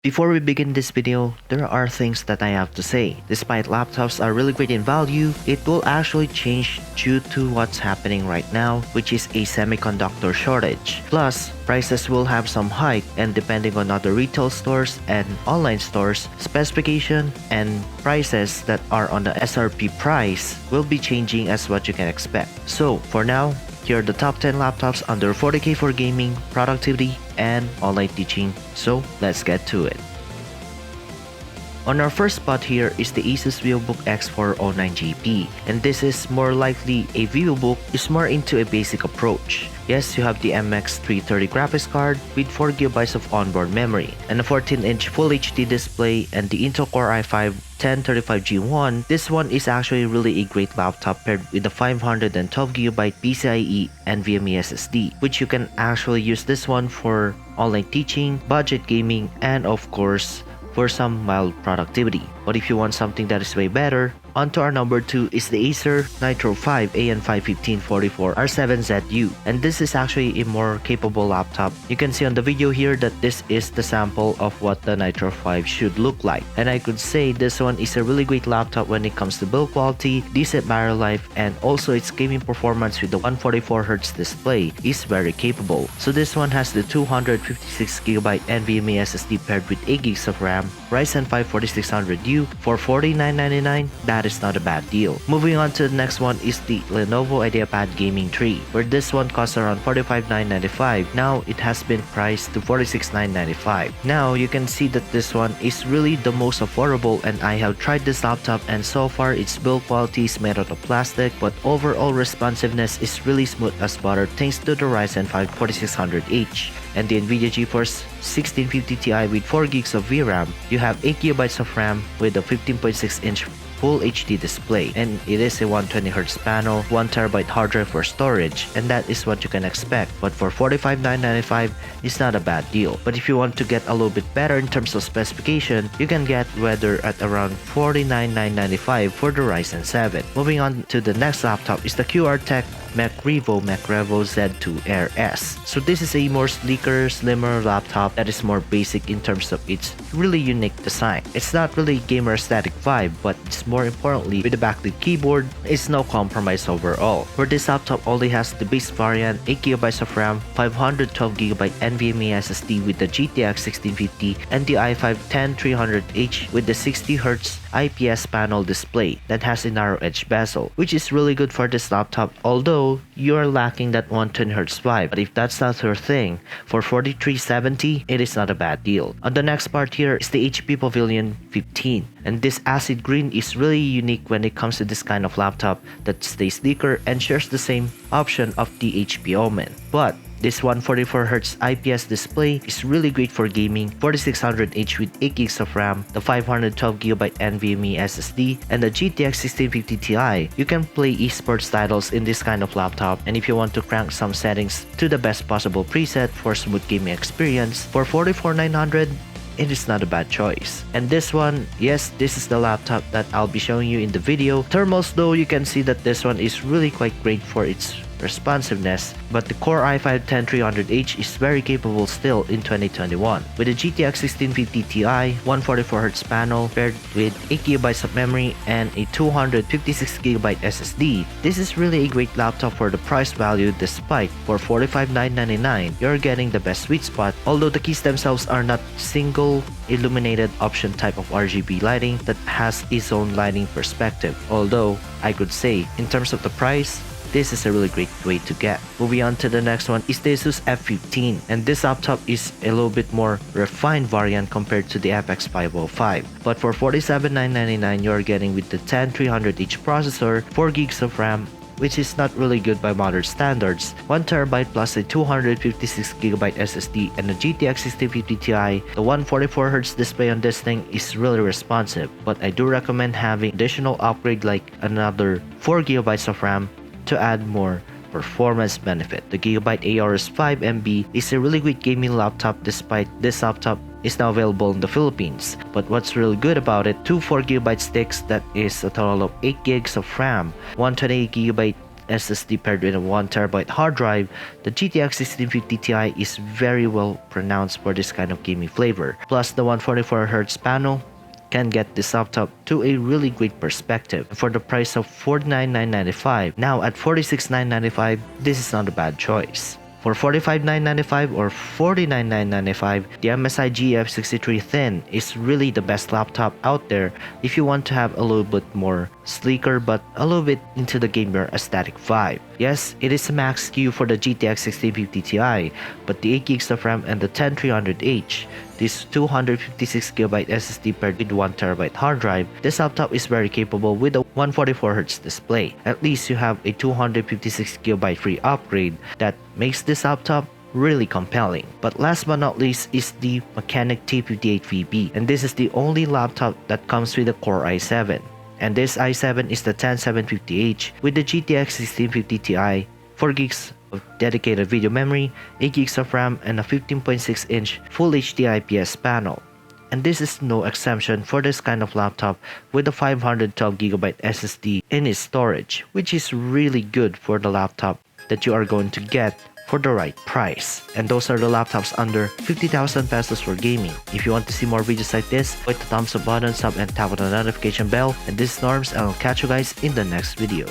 Before we begin this video, there are things that I have to say. Despite laptops are really great in value, it will actually change due to what's happening right now, which is a semiconductor shortage. Plus, prices will have some hike, and depending on other retail stores and online stores, specification and prices that are on the SRP price will be changing as what you can expect. So for now, here are the top 10 laptops under 40k for gaming, productivity, and online teaching. So let's get to it. On our first spot here is the Asus Vivobook X409GP, and this is more likely a Vivobook is more into a basic approach. Yes, you have the MX 330 graphics card with 4GB of onboard memory and a 14-inch Full HD display and the Intel Core i5 1035G1. This one is actually really a great laptop paired with the 512GB PCIe NVMe SSD, which you can actually use this one for online teaching, budget gaming, and of course for some mild productivity. But if you want something that is way better, onto our number 2 is the Acer Nitro 5 AN51544 R7ZU, and this is actually a more capable laptop. You can see on the video here that this is the sample of what the Nitro 5 should look like, and I could say this one is a really great laptop when it comes to build quality, decent battery life, and also its gaming performance with the 144Hz display is very capable. So this one has the 256GB NVMe SSD paired with 8GB of RAM, Ryzen 5 4600U for $49.99. That is not a bad deal. Moving on to the next one is the Lenovo Ideapad Gaming 3, where this one costs around $45,995. Now it has been priced to $46,995. Now you can see that this one is really the most affordable, and I have tried this laptop and so far its build quality is made out of plastic, but overall responsiveness is really smooth as butter thanks to the Ryzen 5 4600H and the Nvidia GeForce 1650 Ti with 4GB of VRAM. You have 8GB of RAM with a 15.6-inch Full HD display, and it is a 120Hz panel, 1TB hard drive for storage, and that is what you can expect. But for $45,995, it's not a bad deal. But if you want to get a little bit better in terms of specification, you can get Weather at around $49,995 for the Ryzen 7. Moving on to the next laptop is the qrtech Mac Revo Z2 Air S. So this is a more sleeker, slimmer laptop that is more basic in terms of its really unique design. It's not really gamer aesthetic vibe, but it's more importantly with the backlit keyboard, it's no compromise overall. For this laptop only has the base variant, 8GB of RAM, 512GB NVMe SSD with the GTX 1650 and the i5 10300H with the 60Hz IPS panel display that has a narrow edge bezel, which is really good for this laptop, although you're lacking that 120Hz vibe. But if that's not your thing, for $43.70, it is not a bad deal. On the next part here is the HP Pavilion 15, and this acid green is really unique when it comes to this kind of laptop that stays sleeker and shares the same option of the HP Omen. But this 144Hz IPS display is really great for gaming, 4600H with 8GB of RAM, the 512GB NVMe SSD, and the GTX 1650 Ti. You can play esports titles in this kind of laptop, and if you want to crank some settings to the best possible preset for smooth gaming experience, for $44,900, it is not a bad choice. And this one, yes, this is the laptop that I'll be showing you in the video. Thermals though, you can see that this one is really quite great for its responsiveness, but the Core i5 10300H is very capable still in 2021. With a GTX 1650 Ti, 144Hz panel paired with 8GB of memory and a 256GB SSD, this is really a great laptop for the price value. Despite for $45,999, you're getting the best sweet spot, although the keys themselves are not single illuminated option type of RGB lighting that has its own lighting perspective, although I could say in terms of the price, this is a really great way to get. Moving on to the next one is the Asus F15, and this laptop is a little bit more refined variant compared to the FX 505. But for $47,999, you're getting with the 10300H processor, 4GB of RAM, which is not really good by modern standards, 1TB plus a 256GB SSD and a GTX 1650 Ti. The 144Hz display on this thing is really responsive, but I do recommend having additional upgrade like another 4GB of RAM to add more performance benefit. The Gigabyte AR5MB is a really great gaming laptop. Despite this laptop is now available in the Philippines, but what's really good about it, two 4GB sticks, that is a total of 8GB of RAM, 128GB SSD paired with a 1TB hard drive, the GTX 1650 Ti is very well pronounced for this kind of gaming flavor. Plus the 144Hz panel can get this laptop to a really great perspective. And for the price of $49,995, now at $46,995, this is not a bad choice. For $45,995 or $49,995, the MSI GF63 Thin is really the best laptop out there if you want to have a little bit more sleeker but a little bit into the gamer aesthetic vibe. Yes, it is a max SKU for the GTX 1650 Ti, but the 8GB of RAM and the 10300H, this 256GB SSD paired with 1TB hard drive, this laptop is very capable with a 144Hz display. At least you have a 256GB free upgrade that makes this laptop really compelling. But last but not least is the Mechanic T58VB, and this is the only laptop that comes with a Core i7. And this i7 is the 10750H with the GTX 1650 Ti, 4GB of dedicated video memory, 8GB of RAM, and a 15.6-inch Full HD IPS panel. And this is no exemption for this kind of laptop with a 512GB SSD in its storage, which is really good for the laptop that you are going to get for the right price. And those are the laptops under 50,000 pesos for gaming. If you want to see more videos like this, hit the thumbs up button, sub, and tap on the notification bell. And this is Norms, and I'll catch you guys in the next video.